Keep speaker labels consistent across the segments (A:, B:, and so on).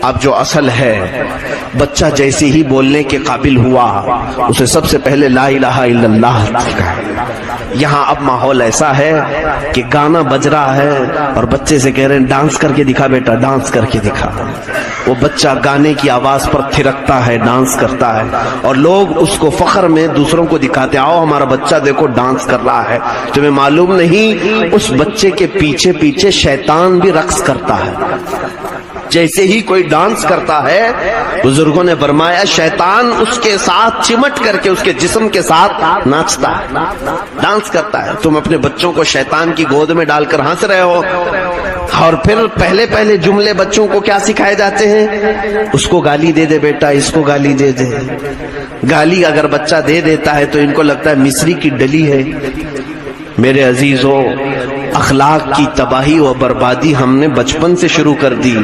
A: اب جو اصل ہے، بچہ جیسے ہی بولنے کے قابل ہوا اسے سب سے پہلے لا الہ الا اللہ سکھائے۔ یہاں اب ماحول ایسا ہے کہ گانا بج رہا ہے اور بچے سے کہہ رہے ہیں ڈانس کر کے دکھا بیٹا، ڈانس کر کے دکھا۔ وہ بچہ گانے کی آواز پر تھرکتا ہے، ڈانس کرتا ہے، اور لوگ اس کو فخر میں دوسروں کو دکھاتے، آؤ ہمارا بچہ دیکھو ڈانس کر رہا ہے۔ تمہیں معلوم نہیں اس بچے کے پیچھے پیچھے شیطان بھی رقص کرتا ہے۔ جیسے ہی کوئی ڈانس کرتا ہے، بزرگوں نے فرمایا شیطان اس کے ساتھ چمٹ کر کے اس کے جسم کے ساتھ ناچتا ہے، ڈانس کرتا ہے۔ تم اپنے بچوں کو شیطان کی گود میں ڈال کر ہنس رہے ہو، اور پھر پہلے جملے بچوں کو کیا سکھائے جاتے ہیں؟ اس کو گالی دے دے بیٹا، اس کو گالی دے دے۔ گالی اگر بچہ دے دیتا ہے تو ان کو لگتا ہے مصری کی ڈلی ہے۔ میرے عزیزو، اخلاق کی تباہی و بربادی ہم نے بچپن سے شروع کر دی۔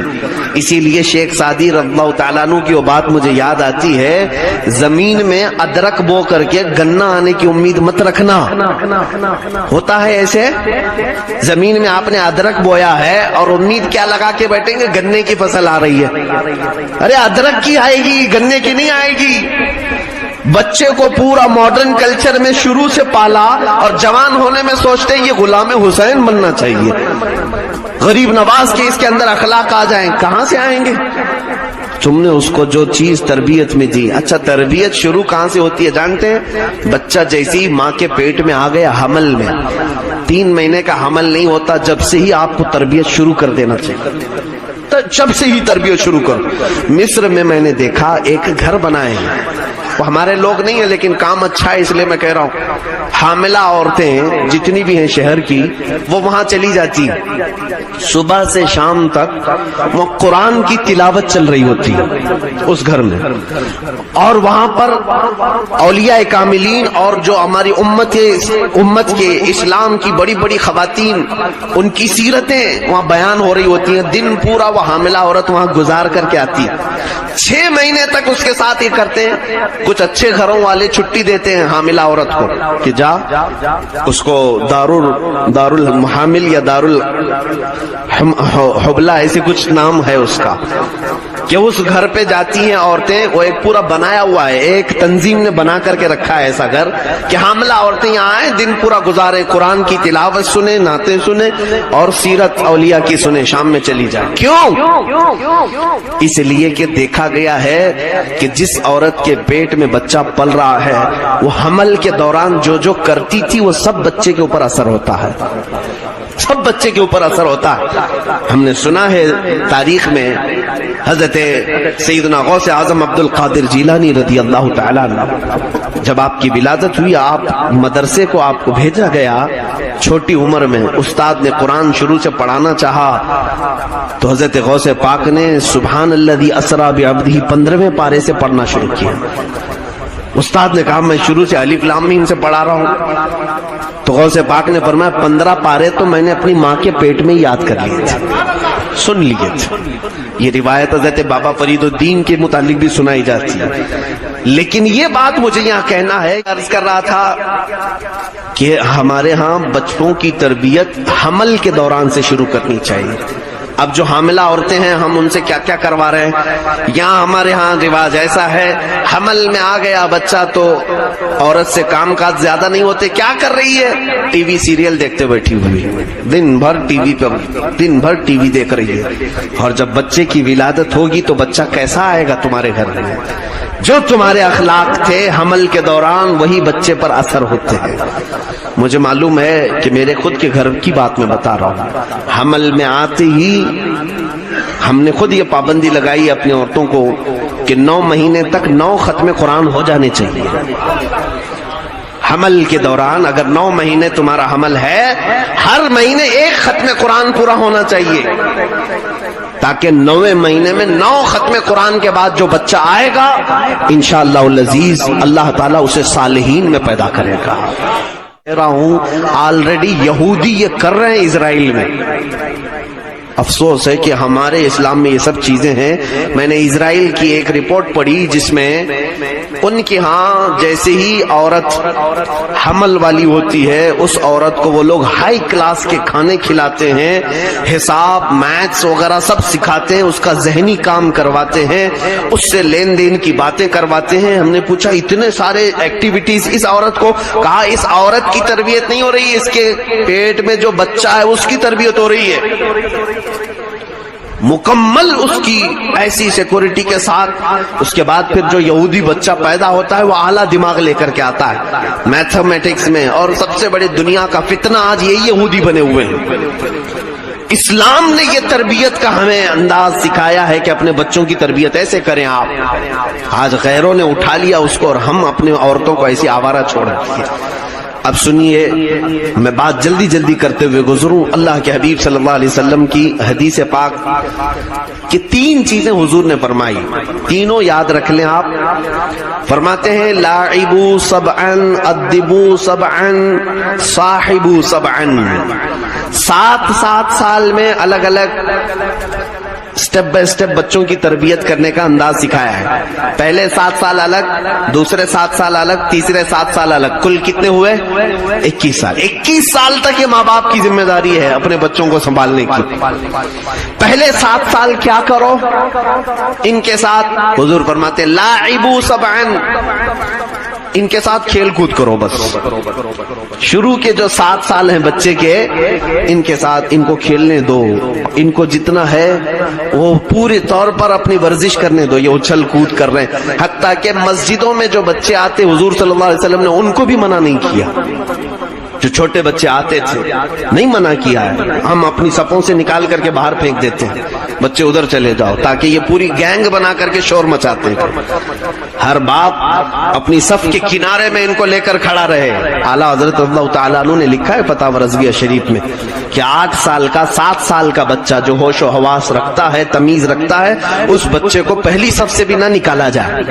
A: اسی لیے شیخ سعدی رضی اللہ تعالیٰ عنہ کی وہ بات مجھے یاد آتی ہے، زمین میں ادرک بو کر کے گنا آنے کی امید مت رکھنا۔ ہوتا ہے ایسے، زمین میں آپ نے ادرک بویا ہے اور امید کیا لگا کے بیٹھیں گے گنے کی فصل آ رہی ہے۔ ارے ادرک کی آئے گی، گنے کی نہیں آئے گی۔ بچے کو پورا ماڈرن کلچر میں شروع سے پالا اور جوان ہونے میں سوچتے ہیں یہ غلام حسین بننا چاہیے، غریب نواز کے اس کے اندر اخلاق آ جائیں۔ کہاں سے آئیں گے؟ تم نے اس کو جو چیز تربیت میں دی۔ اچھا، تربیت شروع کہاں سے ہوتی ہے جانتے ہیں؟ بچہ جیسے ہی ماں کے پیٹ میں آ گیا حمل میں، 3 مہینے کا حمل نہیں ہوتا جب سے ہی آپ کو تربیت شروع کر دینا چاہیے، جب سے ہی تربیت شروع کرو۔ مصر میں میں نے دیکھا ایک گھر بنائے ہیں، وہ ہمارے لوگ نہیں ہیں لیکن کام اچھا ہے اس لیے میں کہہ رہا ہوں۔ حاملہ عورتیں جتنی بھی ہیں شہر کی، وہ وہاں چلی جاتی، صبح سے شام تک وہ قرآن کی تلاوت چل رہی ہوتی ہے اس گھر میں، اور وہاں پر اولیاء کاملین اور جو ہماری امت کے اسلام کی بڑی بڑی خواتین، ان کی سیرتیں وہاں بیان ہو رہی ہوتی ہیں۔ دن پورا وہ حاملہ عورت وہاں گزار کر کے آتی ہے، 6 مہینے تک اس کے ساتھ یہ کرتے ہیں۔ کچھ اچھے گھروں والے چھٹی دیتے ہیں حاملہ عورت کو کہ جا اس کو دار المحامل یا دار الحبلہ ایسے کچھ نام ہے اس کا، کہ اس گھر پہ جاتی ہیں عورتیں۔ وہ ایک پورا بنایا ہوا ہے، ایک تنظیم نے بنا کر کے رکھا ہے ایسا گھر کہ حاملہ عورتیں یہاں آئیں، دن پورا گزارے، قرآن کی تلاوت سنیں، نعتیں سنیں اور سیرت اولیاء کی سنیں، شام میں چلی جائیں۔ کیوں؟ اس لیے کہ دیکھا گیا ہے کہ جس عورت کے پیٹ میں بچہ پل رہا ہے، وہ حمل کے دوران جو کرتی تھی وہ سب بچے کے اوپر اثر ہوتا ہے، سب بچے کے اوپر اثر ہوتا ہے۔ ہم نے سنا ہے تاریخ میں حضرت سیدنا غوث اعظم عبد القادر جیلانی رضی اللہ تعالیٰ عنہ، جب آپ کی ولادت ہوئی، آپ مدرسے کو آپ کو بھیجا گیا چھوٹی عمر میں، استاد نے قرآن شروع سے پڑھانا چاہا تو حضرت غوث پاک نے سبحان الذی اسری بعبدہ 15ویں پارے سے پڑھنا شروع کیا۔ استاد نے کہا میں شروع سے الف لام میم سے پڑھا رہا ہوں، تو غوث پاک نے فرمایا 15 پارے تو میں نے اپنی ماں کے پیٹ میں یاد کر لیے تھے، سن لیے تھے۔ یہ روایت حضرت بابا فرید الدین کے متعلق بھی سنائی جاتی ہے، لیکن یہ بات مجھے یہاں کہنا ہے، عرض کر رہا تھا کہ ہمارے ہاں بچوں کی تربیت حمل کے دوران سے شروع کرنی چاہیے۔ اب جو حاملہ عورتیں ہیں ہم ان سے کیا کیا کروا رہے ہیں؟ یہاں ہمارے ہاں رواج ایسا ہے، حمل میں آ گیا بچہ تو عورت سے کام کاج زیادہ نہیں ہوتے، کیا کر رہی ہے؟ ٹی وی سیریل دیکھتے بیٹھی ہوئی، دن بھر ٹی وی دیکھ رہی ہے۔ اور جب بچے کی ولادت ہوگی تو بچہ کیسا آئے گا تمہارے گھر میں؟ جو تمہارے اخلاق تھے حمل کے دوران وہی بچے پر اثر ہوتے ہیں۔ مجھے معلوم ہے کہ میرے خود کے گھر کی بات میں بتا رہا ہوں، حمل میں آتے ہی ہم نے خود یہ پابندی لگائی اپنی عورتوں کو کہ 9 مہینے تک 9 ختم قرآن ہو جانے چاہیے۔ حمل کے دوران اگر 9 مہینے تمہارا حمل ہے، ہر مہینے 1 ختم قرآن پورا ہونا چاہیے، تاکہ 9ویں مہینے میں 9 ختم قرآن کے بعد جو بچہ آئے گا انشاءاللہ العزیز اللہ تعالیٰ اسے صالحین میں پیدا کرے گا۔ کہہ رہا ہوں آلریڈی یہودی یہ کر رہے ہیں اسرائیل میں، افسوس ہے کہ ہمارے اسلام میں یہ سب چیزیں ہیں. میں نے اسرائیل کی ایک رپورٹ پڑھی جس میں ان کے ہاں جیسے ہی عورت حمل والی ہوتی ہے اس عورت کو وہ لوگ ہائی کلاس کے کھانے کھلاتے ہیں, حساب میتھس وغیرہ سب سکھاتے ہیں, اس کا ذہنی کام کرواتے ہیں, اس سے لین دین کی باتیں کرواتے ہیں. ہم نے پوچھا اتنے سارے ایکٹیویٹیز اس عورت کو, کہا اس عورت کی تربیت نہیں ہو رہی ہے, اس کے پیٹ میں جو بچہ ہے اس کی تربیت ہو رہی ہے, مکمل اس کی ایسی سیکورٹی کے ساتھ. اس کے بعد پھر جو یہودی بچہ پیدا ہوتا ہے وہ اعلیٰ دماغ لے کر کے آتا ہے میتھمیٹکس میں, اور سب سے بڑے دنیا کا فتنہ آج یہی یہودی بنے ہوئے ہیں. اسلام نے یہ تربیت کا ہمیں انداز سکھایا ہے کہ اپنے بچوں کی تربیت ایسے کریں آپ. آج غیروں نے اٹھا لیا اس کو اور ہم اپنے عورتوں کو ایسی آوارہ چھوڑ رکھی ہے. اب سنیے, میں بات جلدی جلدی کرتے ہوئے گزروں. اللہ کے حبیب صلی اللہ علیہ وسلم کی حدیث پاک کہ 3 چیزیں حضور نے فرمائی, تینوں یاد رکھ لیں آپ. فرماتے ہیں لاعبوا سبعا ادبوا سبعا صاحبوا سبعا. 7 سال میں الگ الگ سٹیپ بائی سٹیپ بچوں کی تربیت کرنے کا انداز سکھایا ہے. پہلے 7 سال الگ, دوسرے 7 سال الگ, تیسرے 7 سال الگ, کل کتنے ہوئے 21 سال. 21 سال تک یہ ماں باپ کی ذمہ داری ہے اپنے بچوں کو سنبھالنے کی. پہلے 7 سال کیا کرو ان کے ساتھ, حضور فرماتے لاعبوا سبعا, ان کے ساتھ کھیل کود کرو بس. شروع کے جو 7 سال ہیں بچے کے, ان کے ساتھ ان کو کھیلنے دو, ان کو جتنا ہے وہ پورے طور پر اپنی ورزش کرنے دو. یہ اچھل کود کر رہے ہیں, حتیٰ کہ مسجدوں میں جو بچے آتے حضور صلی اللہ علیہ وسلم نے ان کو بھی منع نہیں کیا. جو چھوٹے بچے آتے تھے نہیں منع کیا ہے, ہم اپنی صفوں سے نکال کر کے باہر پھینک دیتے ہیں, بچے ادھر چلے جاؤ, تاکہ یہ پوری گینگ بنا کر کے شور مچاتے ہیں. ہر باپ اپنی صف کے کنارے میں ان کو لے کر کھڑا رہے. اعلیٰ حضرت اللہ تعالیٰ عنہ نے لکھا ہے فتاوی رضویہ شریف میں کہ 8 سال کا 7 سال کا بچہ جو ہوش و حواس رکھتا ہے, تمیز رکھتا ہے, اس بچے کو پہلی صف سے بھی نہ نکالا جائے.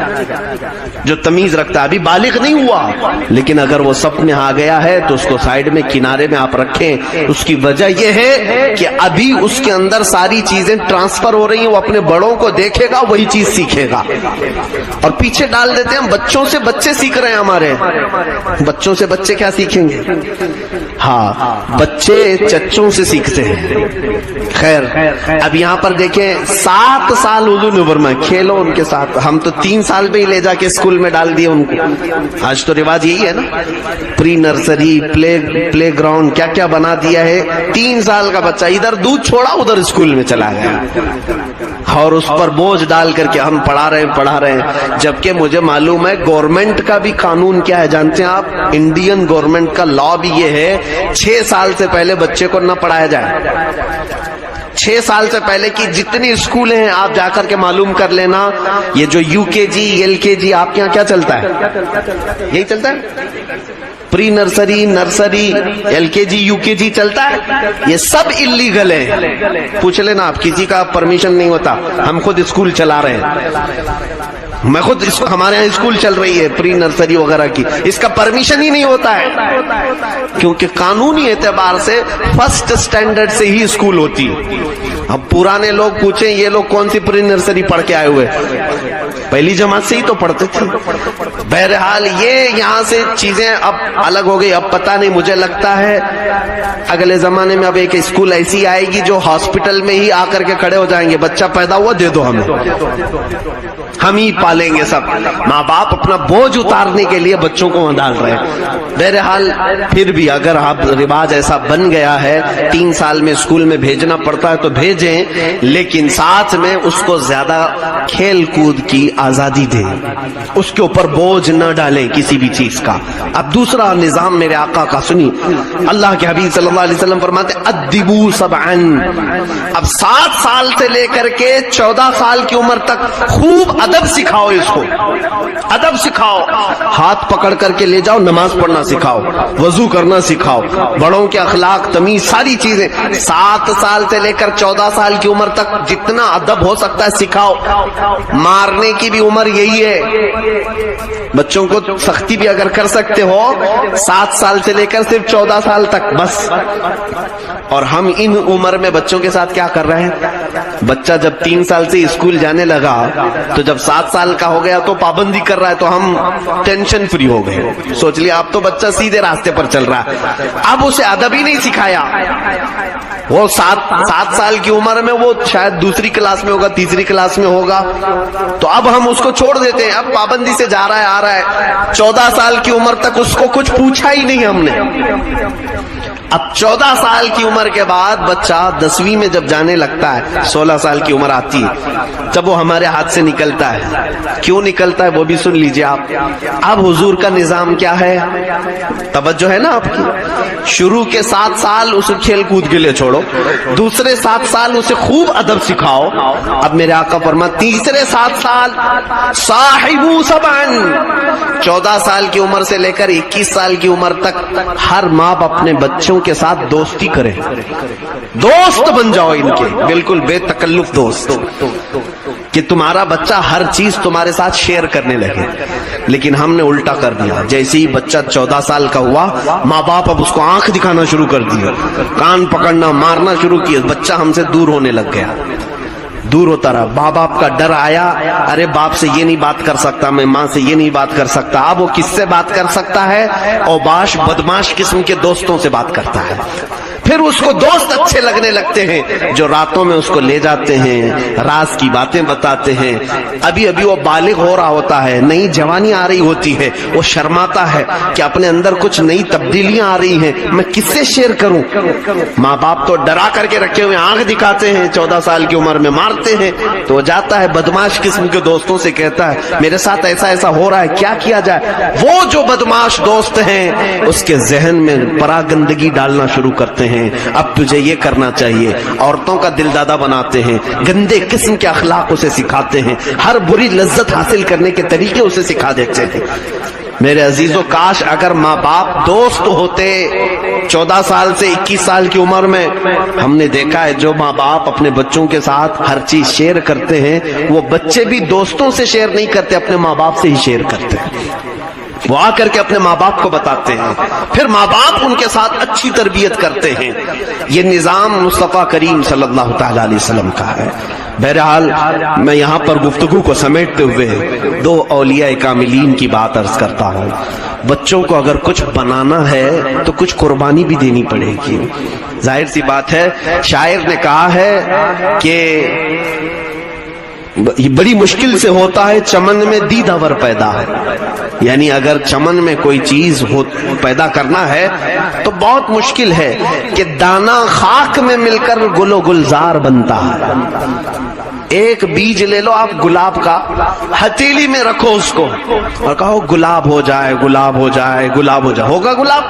A: جو تمیز رکھتا ہے, ابھی بالغ نہیں ہوا لیکن اگر وہ صف میں آ گیا ہے تو اس کو سائیڈ میں کنارے میں آپ رکھیں. اس کی وجہ یہ ہے کہ ابھی اس کے اندر ساری چیزیں ٹرانسفر ہو رہی ہیں, وہ اپنے بڑوں کو دیکھے گا وہی چیز سیکھے گا. اور پیچھے ڈال دیتے ہیں بچوں سے بچے سیکھ رہے ہیں ہمارے. بچوں سے بچے کیا سیکھیں گے؟ ہاں, بچے چچوں سے سیکھتے ہیں. خیر, اب یہاں پر دیکھیں 7 سال حضور نے فرمایا کھیلو ان کے ساتھ. ہم تو 3 سال پہ ہی لے جا کے اسکول میں ڈال دیے ان کو. آج تو رواج یہی ہے نا, پری نرسری, پلے گراؤنڈ, کیا کیا بنا دیا ہے. 3 سال کا بچہ ادھر دودھ چھوڑا ادھر اسکول میں چلا گیا, اور اس پر بوجھ ڈال کر کے ہم پڑھا رہے ہیں. جبکہ مجھے معلوم ہے گورنمنٹ کا بھی قانون کیا ہے جانتے ہیں آپ؟ انڈین گورنمنٹ کا لا بھی یہ ہے 6 سال سے پہلے بچے کو نہ پڑھایا جائے. 6 سال سے پہلے کی جتنی اسکولیں ہیں آپ جا کر کے معلوم کر لینا. یہ جو یو کے جی, ایل کے جی, آپ کے یہاں کیا چلتا ہے؟ یہی چلتا ہے. پری نرسری, نرسری, ایل کے جی, یو کے جی چلتا ہے. یہ سب اللیگل ہے. پوچھ لینا آپ, کسی کا پرمیشن نہیں ہوتا. ہم خود اسکول چلا رہے ہیں, میں خود ہمارے یہاں اسکول چل رہی ہے پری نرسری وغیرہ کی, اس کا پرمیشن ہی نہیں ہوتا ہے, کیونکہ قانونی اعتبار سے فرسٹ اسٹینڈرڈ سے ہی اسکول ہوتی ہے. اب پرانے لوگ پوچھیں یہ لوگ کون سی پری نرسری پڑھ کے آئے ہوئے, پہلی جماعت سے ہی تو پڑھتے تھے. بہرحال یہ یہاں سے چیزیں اب الگ ہو گئی. اب پتہ نہیں, مجھے لگتا ہے اگلے زمانے میں اب ایک اسکول ایسی آئے گی جو ہاسپٹل میں ہی آ کر کے کھڑے ہو جائیں گے, بچہ پیدا ہوا دے دو ہمیں, ہم ہی پالیں گے. سب ماں باپ اپنا بوجھ اتارنے کے لیے بچوں کو ڈال رہے ہیں. بہرحال پھر بھی اگر آپ رواج ایسا بن گیا ہے 3 سال میں اسکول میں بھیجنا پڑتا ہے تو بھیجیں, لیکن ساتھ میں اس کو زیادہ کھیل کود کی آزادی دیں, اس کے اوپر بوجھ نہ ڈالیں کسی بھی چیز کا. اب دوسرا نظام میرے آقا کا سنی, اللہ کے حبیب صلی اللہ علیہ وسلم فرماتے ادبوا سبعا. اب 7 سال سے لے کر کے 14 سال کی عمر تک خوب ادب سکھاؤ. اس کو ادب سکھاؤ, ہاتھ پکڑ کر کے لے جاؤ, نماز پڑھنا سکھاؤ, وضو کرنا سکھاؤ, بڑوں کے اخلاق, تمیز, ساری چیزیں. 7 سال سے لے کر 14 14 سال کی عمر تک جتنا ادب ہو سکتا ہے سکھاؤ. مارنے کی بھی عمر یہی ہے. بچوں کو سختی بھی اگر کر سکتے ہو 7 سال سے لے کر صرف 14 سال تک بس. اور ہم ان عمر میں بچوں کے ساتھ کیا کر رہے ہیں؟ بچہ جب 3 سال سے اسکول جانے لگا تو جب 7 سال کا ہو گیا تو پابندی کر رہا ہے تو ہم ٹینشن فری ہو گئے. سوچ لیا اب تو بچہ سیدھے راستے پر چل رہا ہے. اب اسے ادب ہی نہیں سکھایا. وہ 7 سال کی عمر میں وہ شاید دوسری کلاس میں ہوگا, تیسری کلاس میں ہوگا, تو اب ہم اس کو چھوڑ دیتے ہیں. اب پابندی سے جا رہا ہے, آ رہا ہے. 14 سال کی عمر تک اس کو کچھ پوچھا ہی نہیں ہم نے. اب 14 سال کی عمر کے بعد بچہ 10ویں میں جب جانے لگتا ہے, 16 سال کی عمر آتی ہے, جب وہ ہمارے ہاتھ سے نکلتا ہے. کیوں نکلتا ہے وہ بھی سن لیجئے آپ. اب حضور کا نظام کیا ہے؟ توجہ ہے نا آپ کی. شروع کے 7 سال اسے کھیل کود کے لیے چھوڑو, دوسرے 7 سال اسے خوب ادب سکھاؤ. اب میرے آقا فرماتے تیسرے 7 سال صاحبو سبعن, 14 سال کی عمر سے لے کر 21 سال کی عمر تک ہر ماں باپ اپنے بچوں کے ساتھ دوستی کرے. دوست بن جاؤ ان کے, بالکل بے تکلف دوست, کہ تمہارا بچہ ہر چیز تمہارے ساتھ شیئر کرنے لگے. لیکن ہم نے الٹا کر دیا. جیسے ہی بچہ 14 سال کا ہوا, ماں باپ اب اس کو آنکھ دکھانا شروع کر دیا, کان پکڑنا, مارنا شروع کیا. بچہ ہم سے دور ہونے لگ گیا, دور ہوتا رہا. ماں باپ کا ڈر آیا, ارے باپ سے یہ نہیں بات کر سکتا, میں ماں سے یہ نہیں بات کر سکتا. اب وہ کس سے بات کر سکتا ہے؟ اوباش بدماش قسم کے دوستوں سے بات کرتا ہے. پھر اس کو دوست اچھے لگنے لگتے ہیں جو راتوں میں اس کو لے جاتے ہیں, راز کی باتیں بتاتے ہیں. ابھی وہ بالغ ہو رہا ہوتا ہے, نئی جوانی آ رہی ہوتی ہے, وہ شرماتا ہے کہ اپنے اندر کچھ نئی تبدیلیاں آ رہی ہیں, میں کس سے شیئر کروں؟ ماں باپ تو ڈرا کر کے رکھے ہوئے, آنکھ دکھاتے ہیں, 14 سال کی عمر میں مارتے ہیں. تو وہ جاتا ہے بدماش قسم کے دوستوں سے, کہتا ہے میرے ساتھ ایسا ہو رہا ہے, کیا کیا جائے؟ وہ جو بدماش دوست ہیں اس کے ذہن میں پراگندگی ڈالنا شروع کرتے ہیں. اب تجھے یہ کرنا چاہیے. عورتوں کا دل دادا بناتے ہیں, گندے قسم کے اخلاق اسے سکھاتے ہیں, ہر بری لذت حاصل کرنے کے طریقے اسے سکھا دیتے ہیں. میرے عزیزو, کاش اگر ماں باپ دوست ہوتے 14 سال سے 21 سال کی عمر میں. ہم نے دیکھا ہے جو ماں باپ اپنے بچوں کے ساتھ ہر چیز شیئر کرتے ہیں, وہ بچے بھی دوستوں سے شیئر نہیں کرتے, اپنے ماں باپ سے ہی شیئر کرتے ہیں. وہ آ کر کے اپنے ماں باپ کو بتاتے ہیں, پھر ماں باپ ان کے ساتھ اچھی تربیت کرتے ہیں. یہ نظام مصطفیٰ کریم صلی اللہ تعالی علیہ وسلم کا ہے. بہرحال میں یہاں پر گفتگو کو سمیٹتے ہوئے 2 اولیاء کاملین کی بات عرض کرتا ہوں. بچوں کو اگر کچھ بنانا ہے تو کچھ قربانی بھی دینی پڑے گی. ظاہر سی بات ہے, شاعر نے کہا ہے کہ بڑی مشکل سے ہوتا ہے چمن میں دیداور پیدا ہے. یعنی اگر چمن میں کوئی چیز پیدا کرنا ہے تو بہت مشکل ہے کہ دانا خاک میں مل کر گل و گلزار بنتا ہے. ایک بیج لے لو آپ گلاب کا, ہتھیلی میں رکھو اس کو اور کہو گلاب ہو جائے, گلاب ہو جائے, گلاب ہو جائے. ہوگا گلاب؟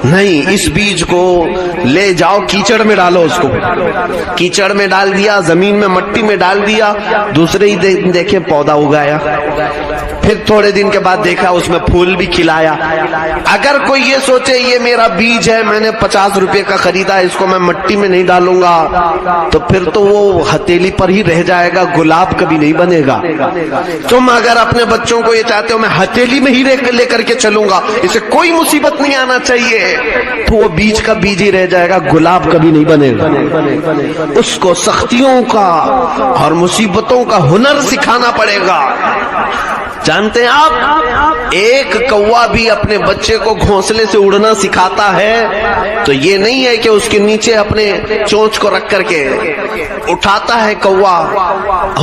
A: نہیں. اس بیج کو لے جاؤ, کیچڑ میں ڈالو, اس کو کیچڑ میں ڈال دیا, زمین میں مٹی میں ڈال دیا, دوسرے ہی دن دیکھے پودا اگایا. پھر تھوڑے دن کے بعد دیکھا اس میں پھول بھی کھلایا. اگر کوئی یہ سوچے یہ میرا بیج ہے, میں نے 50 روپے کا خریدا, اس کو میں مٹی میں نہیں ڈالوں گا, تو پھر تو وہ ہتھیلی پر ہی رہ جائے گا, گلاب کبھی نہیں بنے گا. تم اگر اپنے بچوں کو یہ چاہتے ہو میں ہتھیلی میں ہی لے کر کے چلوں گا, اسے کوئی مصیبت نہیں آنا چاہیے, تو وہ بیج کا بیج ہی رہ جائے گا, گلاب کبھی نہیں بنے گا. اس کو سختیوں کا اور مصیبتوں کا ہنر سکھانا پڑے گا. جانتے ہیں آپ, ایک کوا بھی اپنے بچے کو گھونسلے سے اڑنا سکھاتا ہے تو یہ نہیں ہے کہ اس کے نیچے اپنے چونچ کو رکھ کر کے اٹھاتا ہے کوا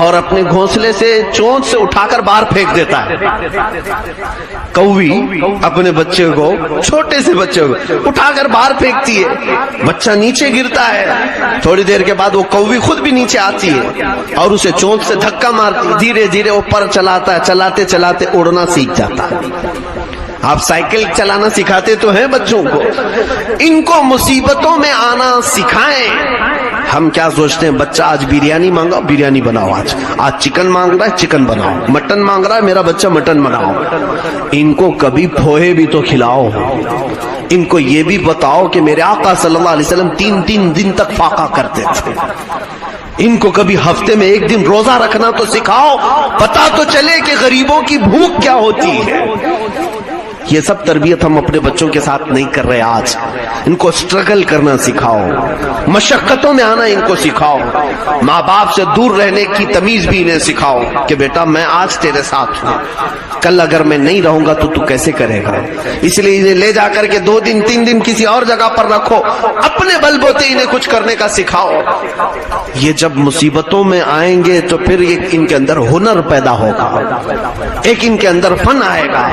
A: اور اپنے گھونسلے سے چونچ سے اٹھا کر باہر پھینک دیتا ہے. کوی اپنے بچے کو, چھوٹے سے بچے کو اٹھا کر باہر پھینکتی ہے, بچہ نیچے گرتا ہے, تھوڑی دیر کے بعد وہ کوی خود بھی نیچے آتی ہے اور اسے چونچ سے دھکا مارتی, دھیرے دھیرے اوپر چلاتا ہے, چلاتے چلاتے اڑنا سیکھ جاتا ہے. آپ سائیکل چلانا سکھاتے تو ہیں بچوں کو, ان کو مصیبتوں میں آنا سکھائیں. ہم کیا سوچتے ہیں, بچہ آج بریانی مانگا, بریانی بناؤ, آج چکن مانگ رہا ہے, چکن بناؤ, مٹن مانگ رہا ہے, میرا بچہ مٹن بناؤ. ان کو کبھی پوہے بھی تو کھلاؤ, ان کو یہ بھی بتاؤ کہ میرے آقا صلی اللہ علیہ وسلم 3 دن تک فاقہ کرتے تھے. ان کو کبھی ہفتے میں 1 دن روزہ رکھنا تو سکھاؤ, پتا تو چلے کہ غریبوں کی بھوک کیا ہوتی ہے. یہ سب تربیت ہم اپنے بچوں کے ساتھ نہیں کر رہے. آج ان کو سٹرگل کرنا سکھاؤ, مشقتوں میں آنا ان کو سکھاؤ, ماں باپ سے دور رہنے کی تمیز بھی انہیں سکھاؤ کہ بیٹا میں آج تیرے ساتھ ہوں, کل اگر میں نہیں رہوں گا تو کیسے کرے گا. اس لیے انہیں لے جا کر کے 2 دن 3 دن کسی اور جگہ پر رکھو, اپنے بل بوتے انہیں کچھ کرنے کا سکھاؤ. یہ جب مصیبتوں میں آئیں گے تو پھر ان کے اندر ہنر پیدا ہوگا, ایک ان کے اندر فن آئے گا.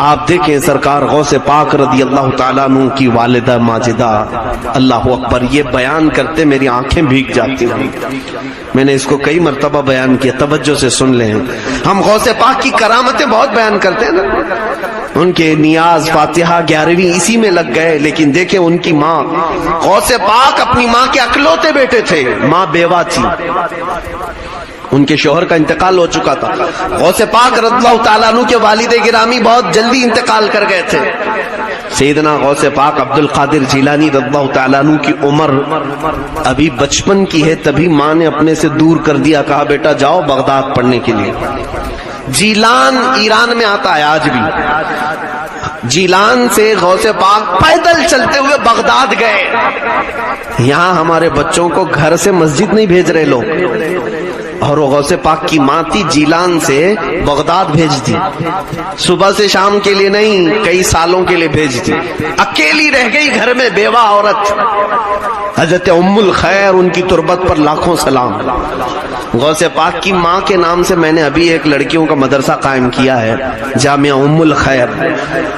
A: آپ دیکھیں سرکار غوث پاک رضی اللہ تعالیٰ عنہ کی والدہ ماجدہ, اللہ اکبر, یہ بیان کرتے میری آنکھیں بھیگ جاتی ہیں. میں نے اس کو کئی مرتبہ بیان کیا, توجہ سے سن لیں. ہم غوث پاک کی کرامتیں بہت بیان کرتے ہیں نا, ان کے نیاز فاتحہ 11ویں اسی میں لگ گئے, لیکن دیکھیں ان کی ماں, غوث پاک اپنی ماں کے اکلوتے بیٹے تھے, ماں بیوہ تھی, ان کے شوہر کا انتقال ہو چکا تھا. غوث پاک رضی اللہ تعالیٰ عنہ کے والد گرامی بہت جلدی انتقال کر گئے تھے. سیدنا غوث پاک عبد القادر جیلانی رضی اللہ تعالیٰ عنہ کی عمر ابھی بچپن کی ہے, تبھی ماں نے اپنے سے دور کر دیا, کہا بیٹا جاؤ بغداد پڑھنے کے لیے. جیلان ایران میں آتا ہے آج بھی. جیلان سے غوث پاک پیدل چلتے ہوئے بغداد گئے. یہاں ہمارے بچوں کو گھر سے مسجد نہیں بھیج رہے لوگ, اور وہ غوث پاک کی ماں تھی, جیلان سے بغداد بھیج دی. صبح سے شام کے لیے نہیں, کئی سالوں کے لیے بھیج دی. اکیلی رہ گئی گھر میں بیوہ عورت, حضرت ام الخیر, ان کی تربت پر لاکھوں سلام. غوث پاک کی ماں کے نام سے میں نے ابھی ایک لڑکیوں کا مدرسہ قائم کیا ہے, جامعہ ام الخیر.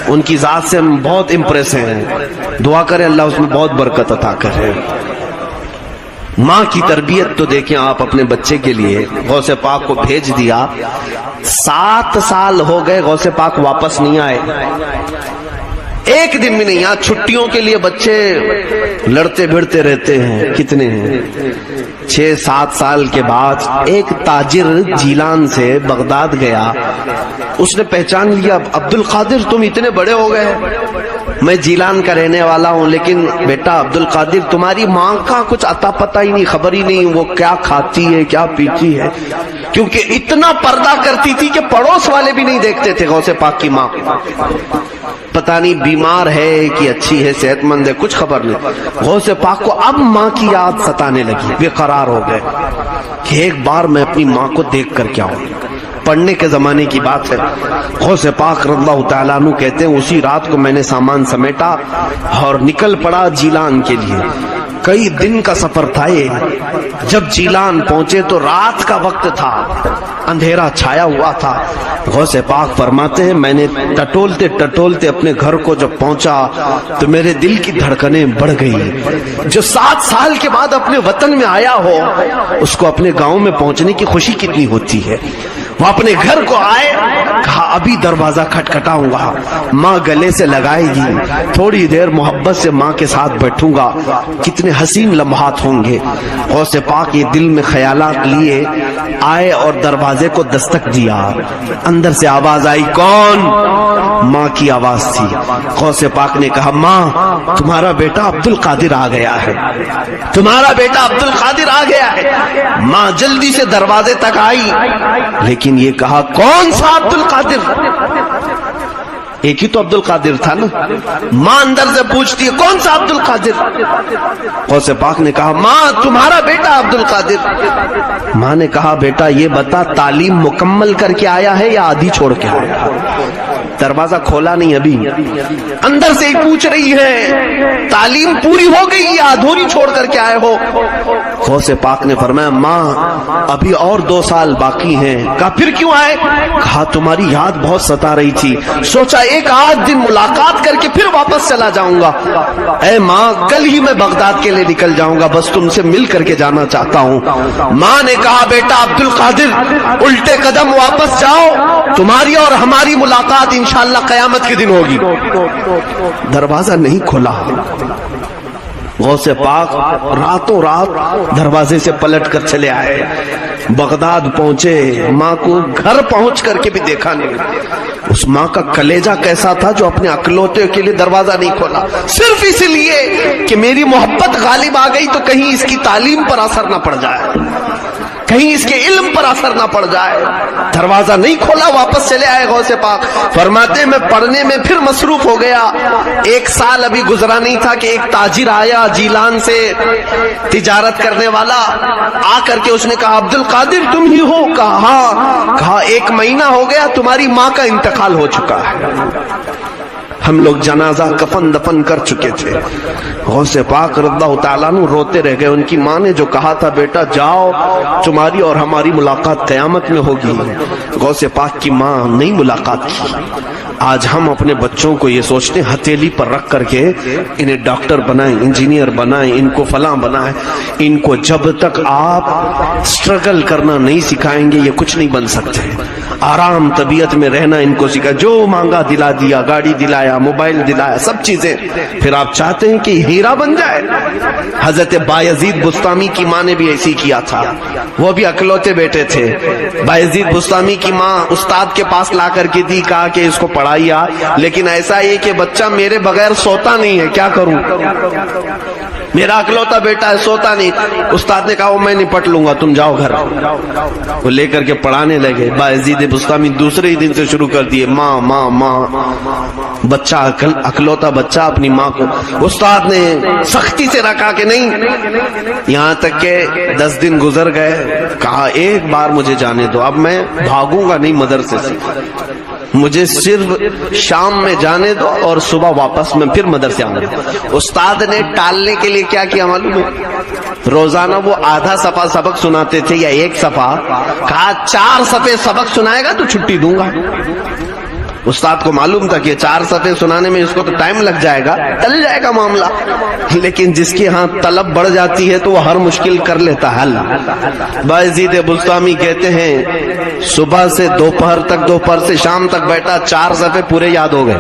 A: ان کی ذات سے ہم بہت امپریس ہیں, دعا کریں اللہ اس میں بہت برکت عطا کرے. ماں کی تربیت تو دیکھیں آپ اپنے بچے کے لیے. غوث پاک کو بھیج دیا, 7 سال ہو گئے, غوث پاک واپس نہیں آئے. ایک دن بھی نہیں. یہاں چھٹیوں کے لیے بچے لڑتے بھڑتے رہتے ہیں, کتنے ہیں, 6-7 سال کے بعد ایک تاجر جیلان سے بغداد گیا, اس نے پہچان لیا, عبد القادر تم اتنے بڑے ہو گئے, میں جیلان کا رہنے والا ہوں, لیکن بیٹا عبد القادر تمہاری ماں کا کچھ عطا پتہ ہی نہیں, خبر ہی نہیں وہ کیا کھاتی ہے کیا پیتی ہے, کیونکہ اتنا پردہ کرتی تھی کہ پڑوس والے بھی نہیں دیکھتے تھے غوث پاک کی ماں. پتہ نہیں بیمار ہے کہ اچھی ہے, صحت مند ہے, کچھ خبر نہیں. غوث پاک کو اب ماں کی یاد ستانے لگی, بے قرار ہو گئے کہ ایک بار میں اپنی ماں کو دیکھ کر کیا ہوں. پڑھنے کے زمانے کی بات ہے. غوث پاک رضی اللہ تعالیٰ عنہ کہتے ہیں اسی رات کو میں نے سامان سمیٹا اور نکل پڑا جیلان کے لیے. کئی دن کا سفر تھا یہ. جب جیلان پہنچے تو رات کا وقت تھا, اندھیرا چھایا ہوا تھا. غوث پاک فرماتے ہیں میں نے ٹٹولتے ٹٹولتے اپنے گھر کو جب پہنچا تو میرے دل کی دھڑکنیں بڑھ گئی. جو 7 سال کے بعد اپنے وطن میں آیا ہو, اس کو اپنے گاؤں میں پہنچنے کی خوشی کتنی ہوتی ہے. وہ اپنے گھر کو آئے, کہا ابھی دروازہ کھٹکھٹاؤں گا, ماں گلے سے لگائے گی, تھوڑی دیر محبت سے ماں کے ساتھ بیٹھوں گا, کتنے حسین لمحات ہوں گے. غوث پاک یہ دل میں خیالات لیے آئے اور دروازے کو دستک دیا. اندر سے آواز آئی, کون؟ ماں کی آواز تھی. غوث پاک نے کہا ماں تمہارا بیٹا عبد القادر آ گیا ہے, تمہارا بیٹا عبد القادر آ گیا ہے. ماں جلدی سے دروازے تک آئی, لیکن یہ کہا کون سا عبد القادر؟ ایک ہی تو عبد القادر تھا نا. ماں اندر سے پوچھتی ہے کون سا عبد القادر؟ غوث پاک نے کہا ماں تمہارا بیٹا عبد القادر. ماں نے کہا بیٹا یہ بتا تعلیم مکمل کر کے آیا ہے یا آدھی چھوڑ کے آیا؟ دروازہ کھولا نہیں ابھی, اندر سے ہی پوچھ رہی ہے تعلیم پوری ہو گئی یا ادھوری چھوڑ کر کے آئے ہو؟ غوث پاک نے فرمایا ماں ابھی اور 2 سال باقی ہیں. کہا پھر کیوں آئے؟ کہا تمہاری یاد بہت ستا رہی تھی, سوچا ایک آدھ دن ملاقات کر کے پھر واپس چلا جاؤں گا. اے ماں کل ہی میں بغداد کے لیے نکل جاؤں گا, بس تم سے مل کر کے جانا چاہتا ہوں. ماں نے کہا بیٹا عبد القادر الٹے قدم واپس جاؤ, تمہاری اور ہماری ملاقات انشاءاللہ قیامت کے دن ہوگی. دروازہ نہیں کھلا. غوث پاک راتوں رات دروازے سے پلٹ کر چلے آئے، بغداد پہنچے، ماں کو گھر پہنچ کر کے بھی دیکھا نہیں۔ اس ماں کا کلیجہ کیسا تھا جو اپنے اکلوتے کے لیے دروازہ نہیں کھولا، صرف اس لیے کہ میری محبت غالب آ گئی تو کہیں اس کی تعلیم پر اثر نہ پڑ جائے، کہیں اس کے علم پر اثر نہ پڑ جائے، دروازہ نہیں کھولا، واپس چلے آئے غوث پاک۔ فرماتے میں پڑھنے میں پھر مصروف ہو گیا، 1 سال ابھی گزرا نہیں تھا کہ ایک تاجر آیا جیلان سے، تجارت کرنے والا، آ کر کے اس نے کہا عبد القادر تم ہی ہو؟ کہا ہاں۔ کہا 1 مہینہ ہو گیا تمہاری ماں کا انتقال ہو چکا ہے، ہم لوگ جنازہ کفن دفن کر چکے تھے۔ غوث پاک رضی اللہ تعالیٰ عنہ روتے رہ گئے، ان کی ماں نے جو کہا تھا بیٹا جاؤ تمہاری اور ہماری ملاقات قیامت میں ہوگی، غوث پاک کی ماں نہیں ملاقات کی۔ آج ہم اپنے بچوں کو یہ سوچتے ہیں ہتھیلی پر رکھ کر کے انہیں ڈاکٹر بنائیں، انجینئر بنائیں، ان کو فلاں بنائیں، ان کو جب تک آپ سٹرگل کرنا نہیں سکھائیں گے یہ کچھ نہیں بن سکتے۔ آرام طبیعت میں رہنا ان کو سکھا، جو مانگا دلا دیا، گاڑی دلایا، موبائل دلایا، سب چیزیں، پھر آپ چاہتے ہیں کہ ہیرا بن جائے۔ حضرت بایزید بسطامی کی ماں نے بھی ایسی کیا تھا، وہ بھی اکلوتے بیٹے تھے۔ بایزید بسطامی کی ماں استاد کے پاس لا کر کے دی، کہا کہ اس کو پڑھائیا، لیکن ایسا یہ کہ بچہ میرے بغیر سوتا نہیں ہے، کیا کروں؟ میرا اکلوتا بیٹا ہے، سوتا نہیں۔ استاد نے کہا وہ میں نپٹ لوں گا، تم جاؤ گھر۔ وہ لے کر کے پڑھانے لگے۔ بایزید بسطامی دوسرے ہی دن سے شروع کر دیے، ماں ماں ماں، بچہ اکلوتا بچہ اپنی ماں کو۔ استاد نے سختی سے رکھا کہ نہیں، یہاں تک کہ 10 دن گزر گئے۔ کہا ایک بار مجھے جانے دو، اب میں بھاگوں گا نہیں مدرسے سے، مجھے صرف شام میں جانے دو اور صبح واپس میں پھر مدرسے آؤں گا۔ استاد نے ٹالنے کے لیے کیا کیا معلوم ہے؟ روزانہ وہ آدھا صفحہ سبق سناتے تھے یا 1 صفحہ، کہا 4 صفحے سبق سنائے گا تو چھٹی دوں گا۔ استاد کو معلوم تھا کہ 4 صفحے سنانے میں اس کو تو ٹائم لگ جائے گا، ٹل جائے گا معاملہ، لیکن جس کے ہاں طلب بڑھ جاتی ہے تو وہ ہر مشکل کر لیتا ہے حل۔ بایزید بسطامی کہتے ہیں صبح سے دوپہر تک، دوپہر سے شام تک بیٹھا، 4 صفحے پورے یاد ہو گئے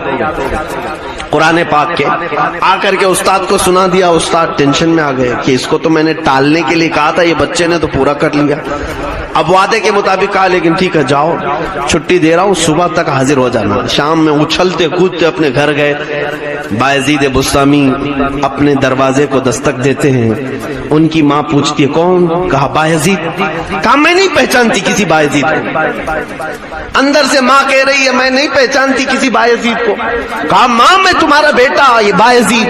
A: قرآن پاک کے۔ آ کر کے استاد کو سنا دیا، استاد ٹینشن میں آ گئے کہ اس کو تو میں نے ٹالنے کے لیے کہا تھا، یہ بچے نے تو پورا کر لیا۔ اب وعدے کے مطابق کہا لیکن ٹھیک ہے جاؤ، چھٹی دے رہا ہوں، صبح تک حاضر ہو جانا۔ شام میں اچھلتے کودتے اپنے گھر گئے۔ بایزید بسطامی اپنے دروازے کو دستک دیتے ہیں، ان کی ماں پوچھتی ہے کون؟ کہا بایزید۔ کہا میں نہیں پہچانتی کسی بایزید کو۔ اندر سے ماں کہہ رہی ہے میں نہیں پہچانتی کسی بایزید کو۔ کہا ماں میں تمہارا بیٹا یہ بایزید۔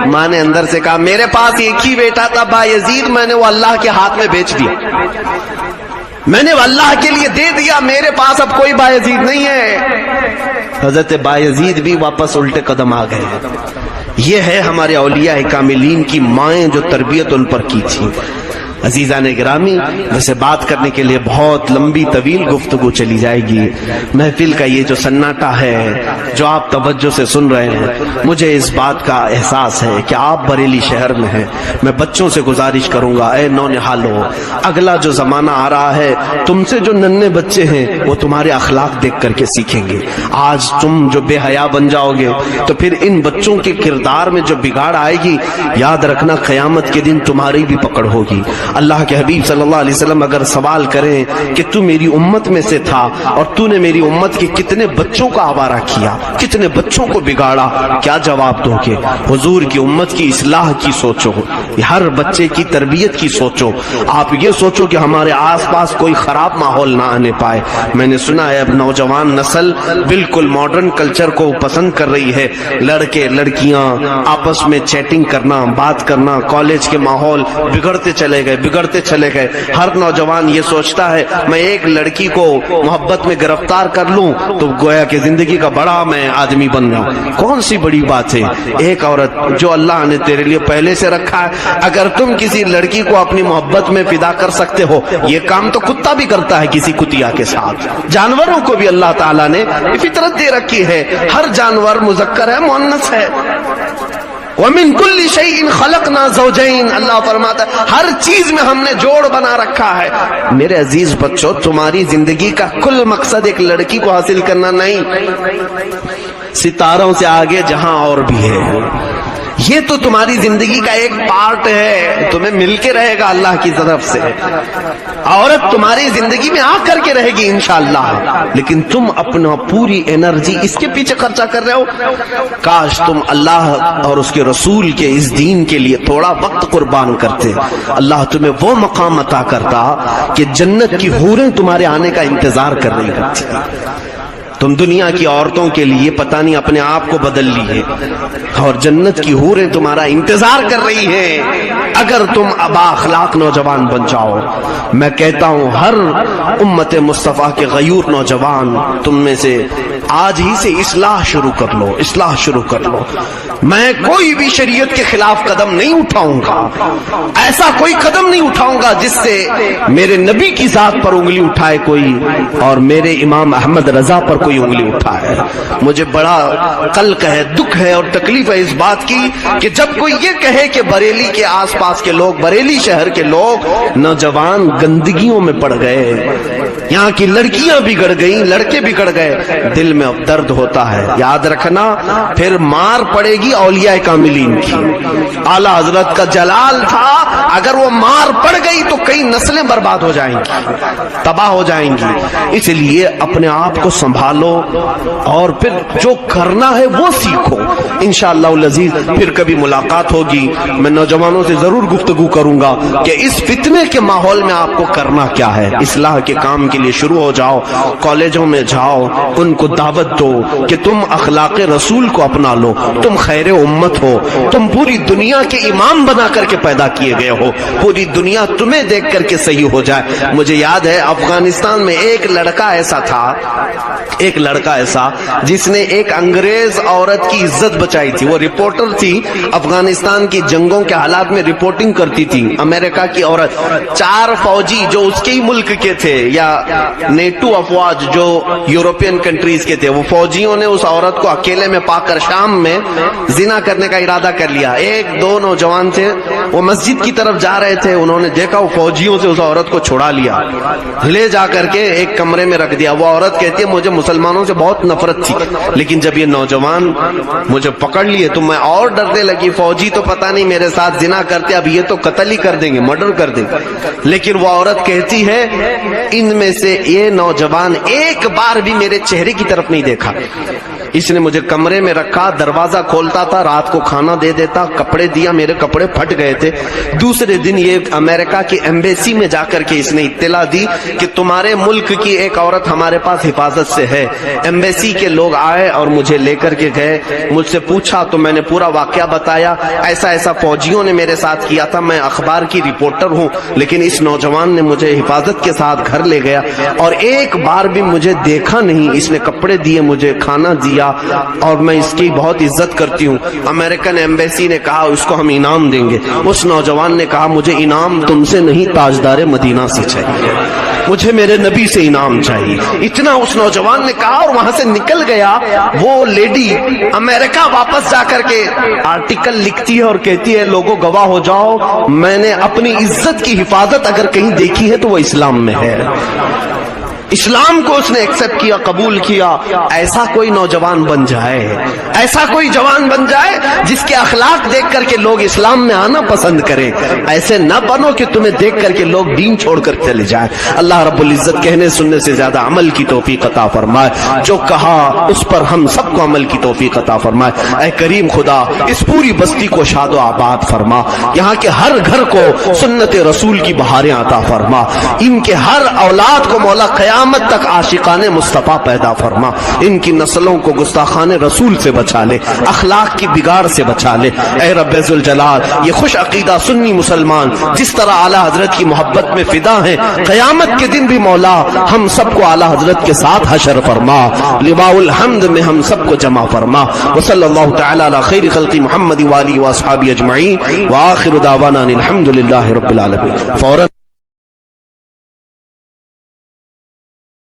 A: ماں نے اندر سے کہا میرے پاس ایک ہی بیٹا تھا بایزید، میں نے وہ اللہ کے ہاتھ میں بیچ دیا، میں نے وہ اللہ کے لیے دے دیا، میرے پاس اب کوئی بایزید نہیں ہے۔ حضرت بایزید بھی واپس الٹے قدم آ گئے۔ یہ ہے ہمارے اولیاء کاملین کی مائیں جو تربیت ان پر کی تھی۔ عزیزان گرامی، ویسے بات کرنے کے لیے بہت لمبی طویل گفتگو چلی جائے گی، محفل کا یہ جو سناٹا ہے جو آپ توجہ سے سن رہے ہیں، مجھے اس بات کا احساس ہے کہ آپ بریلی شہر میں ہیں۔ میں بچوں سے گزارش کروں گا، اے نونہالو، اگلا جو زمانہ آ رہا ہے، تم سے جو ننھے بچے ہیں وہ تمہارے اخلاق دیکھ کر کے سیکھیں گے۔ آج تم جو بے حیا بن جاؤ گے تو پھر ان بچوں کے کردار میں جو بگاڑ آئے گی، یاد رکھنا قیامت کے دن تمہاری بھی پکڑ ہوگی۔ اللہ کے حبیب صلی اللہ علیہ وسلم اگر سوال کریں کہ تو میری امت میں سے تھا اور تو نے میری امت کے کتنے بچوں کا آوارہ کیا، کتنے بچوں کو بگاڑا، کیا جواب دو گے؟ حضور کی امت کی اصلاح کی سوچو، ہر بچے کی تربیت کی سوچو۔ آپ یہ سوچو کہ ہمارے آس پاس کوئی خراب ماحول نہ آنے پائے۔ میں نے سنا ہے اب نوجوان نسل بالکل ماڈرن کلچر کو پسند کر رہی ہے، لڑکے لڑکیاں آپس میں چیٹنگ کرنا، بات کرنا، کالج کے ماحول بگڑتے چلے گئے۔ ہر نوجوان یہ سوچتا ہے میں ایک لڑکی کو محبت میں گرفتار کر لوں تو گویا کہ زندگی کا بڑا میں آدمی بن گیا۔ کون سی بڑی بات ہے؟ ایک عورت جو اللہ نے تیرے لیے پہلے سے رکھا ہے، اگر تم کسی لڑکی کو اپنی محبت میں فدا کر سکتے ہو، یہ کام تو کتا بھی کرتا ہے کسی کتیا کے ساتھ۔ جانوروں کو بھی اللہ تعالیٰ نے فطرت دے رکھی ہے، ہر جانور مذکر ہے مؤنث ہے۔ وَمِن كُلِّ شَيْءٍ خَلَقْنَا زَوْجَيْنِ، اللہ فرماتا ہے ہر چیز میں ہم نے جوڑ بنا رکھا ہے۔ میرے عزیز بچوں، تمہاری زندگی کا کل مقصد ایک لڑکی کو حاصل کرنا نہیں، ستاروں سے آگے جہاں اور بھی ہے۔ یہ تو تمہاری زندگی کا ایک پارٹ ہے، تمہیں مل کے رہے گا اللہ کی طرف سے. عورت تمہاری زندگی میں آ کر کے رہے گی انشاءاللہ، لیکن تم اپنا پوری انرجی اس کے پیچھے خرچہ کر رہے ہو. کاش تم اللہ اور اس کے رسول کے اس دین کے لیے تھوڑا وقت قربان کرتے، اللہ تمہیں وہ مقام عطا کرتا کہ جنت کی حوریں تمہارے آنے کا انتظار کر رہی ہوتی. تم دنیا کی عورتوں کے لیے پتہ نہیں اپنے آپ کو بدل لی ہے، اور جنت کی حوریں تمہارا انتظار کر رہی ہیں اگر تم ابا اخلاق نوجوان بن جاؤ. میں کہتا ہوں ہر امت مصطفیٰ کے غیور نوجوان تم میں سے آج ہی سے اصلاح شروع کر لو، اصلاح شروع کر لو. میں کوئی بھی شریعت کے خلاف قدم نہیں اٹھاؤں گا، ایسا کوئی قدم نہیں اٹھاؤں گا جس سے میرے نبی کی ذات پر انگلی اٹھائے کوئی اور میرے امام احمد رضا پر کوئی انگلی اٹھائے. مجھے بڑا قلق ہے، دکھ ہے اور تکلیف ہے اس بات کی کہ جب کوئی یہ کہے کہ بریلی کے آس پاس کے لوگ، بریلی شہر کے لوگ نوجوان گندگیوں میں پڑ گئے، یہاں کی لڑکیاں بگڑ گئیں، لڑکے بگڑ گئے، دل میں اب درد ہوتا ہے. یاد رکھنا پھر مار پڑے گی اولیاء کاملین کی. اعلیٰ حضرت کا جلال تھا، اگر وہ مار پڑ گئی تو کئی نسلیں برباد ہو جائیں گی، تباہ ہو جائیں گی. اس لیے اپنے آپ کو سنبھالو اور پھر جو کرنا ہے وہ سیکھو. انشاءاللہ العزیز پھر کبھی ملاقات ہوگی، میں نوجوانوں سے ضرور گفتگو کروں گا کہ اس فتنے کے ماحول میں آپ کو کرنا کیا ہے. اصلاح کے کام کے لیے شروع ہو جاؤ، کالجوں میں جاؤ، ان کو دعوت دو کہ تم اخلاق رسول کو اپنا لو. تم خیر امت ہو، تم پوری دنیا کے امام بنا کر کے پیدا کیے گئے ہو، پوری دنیا تمہیں دیکھ کر کے صحیح ہو جائے. مجھے یاد ہے افغانستان میں ایک لڑکا ایسا تھا، ایک لڑکا ایسا جس نے ایک انگریز عورت کی عزت بچائی تھی. وہ رپورٹر تھی، افغانستان کی جنگوں کے حالات میں رپورٹنگ کرتی تھی. امریکہ کی عورت، 4 فوجی جو اس کے ہی ملک کے تھے یا نیٹو افواج جو یورپین کنٹریز کے تھے، وہ فوجیوں نے اس عورت کو اکیلے میں پا کر شام میں زنا کرنے کا ارادہ کر لیا. 1-2 نوجوان تھے، وہ مسجد کی طرف جا رہے تھے، انہوں نے دیکھا وہ فوجیوں سے اس عورت کو چھڑا لیا، لے جا کر کے ایک کمرے میں رکھ دیا. وہ عورت کہتی ہے مجھے مسلمانوں سے بہت نفرت تھی، لیکن جب یہ نوجوان مجھے پکڑ لیے تو میں اور ڈرنے لگی. فوجی تو پتہ نہیں میرے ساتھ زنا کرتے، اب یہ تو قتل ہی کر دیں گے، مرڈر کر دیں گے. لیکن وہ عورت کہتی ہے ان میں سے یہ نوجوان ایک بار بھی میرے چہرے کی طرف نہیں دیکھا. اس نے مجھے کمرے میں رکھا، دروازہ کھولتا تھا، رات کو کھانا دے دیتا، کپڑے دیا، میرے کپڑے پھٹ گئے تھے. دوسرے دن یہ امریکہ کی ایمبیسی میں جا کر کے اس نے اطلاع دی کہ تمہارے ملک کی ایک عورت ہمارے پاس حفاظت سے ہے. ایمبیسی کے لوگ آئے اور مجھے لے کر کے گئے، مجھ سے پوچھا تو میں نے پورا واقعہ بتایا. ایسا ایسا فوجیوں نے میرے ساتھ کیا تھا، میں اخبار کی رپورٹر ہوں، لیکن اس نوجوان نے مجھے حفاظت کے ساتھ گھر لے گیا اور ایک بار بھی مجھے دیکھا نہیں. اس نے کپڑے دیے، مجھے کھانا دیا اور میں اس کی بہت عزت کرتی ہوں. امریکن ایمبیسی نے کہا اس کو ہم انعام دیں گے. اس نوجوان نے کہا مجھے انعام تم سے نہیں، تاجدار مدینہ سے چاہیے، مجھے میرے نبی سے انعام چاہیے. اتنا اس نوجوان نے کہا اور وہاں سے نکل گیا. وہ لیڈی امریکہ واپس جا کر کے آرٹیکل لکھتی ہے اور کہتی ہے لوگوں گواہ ہو جاؤ، میں نے اپنی عزت کی حفاظت اگر کہیں دیکھی ہے تو وہ اسلام میں ہے. اسلام کو اس نے ایکسپٹ کیا، قبول کیا. ایسا کوئی نوجوان بن جائے، ایسا کوئی جوان بن جائے جس کے اخلاق دیکھ کر کے لوگ اسلام میں آنا پسند کریں. ایسے نہ بنو کہ تمہیں دیکھ کر کے لوگ دین چھوڑ کر چلے جائیں. اللہ رب العزت کہنے سننے سے زیادہ عمل کی توفیق عطا فرمائے. جو کہا اس پر ہم سب کو عمل کی توفیق عطا فرمائے. اے کریم خدا اس پوری بستی کو شاد و آباد فرما، یہاں کے ہر گھر کو سنت رسول کی بہاریں عطا فرما. ان کے ہر اولاد کو مولا قیامت تک عاشقان مصطفیٰ پیدا فرما. ان کی نسلوں کو گستاخان رسول سے بچا لے، اخلاق کی بگاڑ سے بچا لے. اے رب ذوالجلال یہ خوش عقیدہ سنی مسلمان جس طرح اعلیٰ حضرت کی محبت میں فدا ہیں، قیامت کے دن بھی مولا ہم سب کو اعلیٰ حضرت کے ساتھ حشر فرما، لواء الحمد میں ہم سب کو جمع فرما. وصلی اللہ تعالی علی خیر خلق محمد وآلہ واصحابہ اجمعین وآخر دعوانا الحمد للہ رب العالمین. فوراً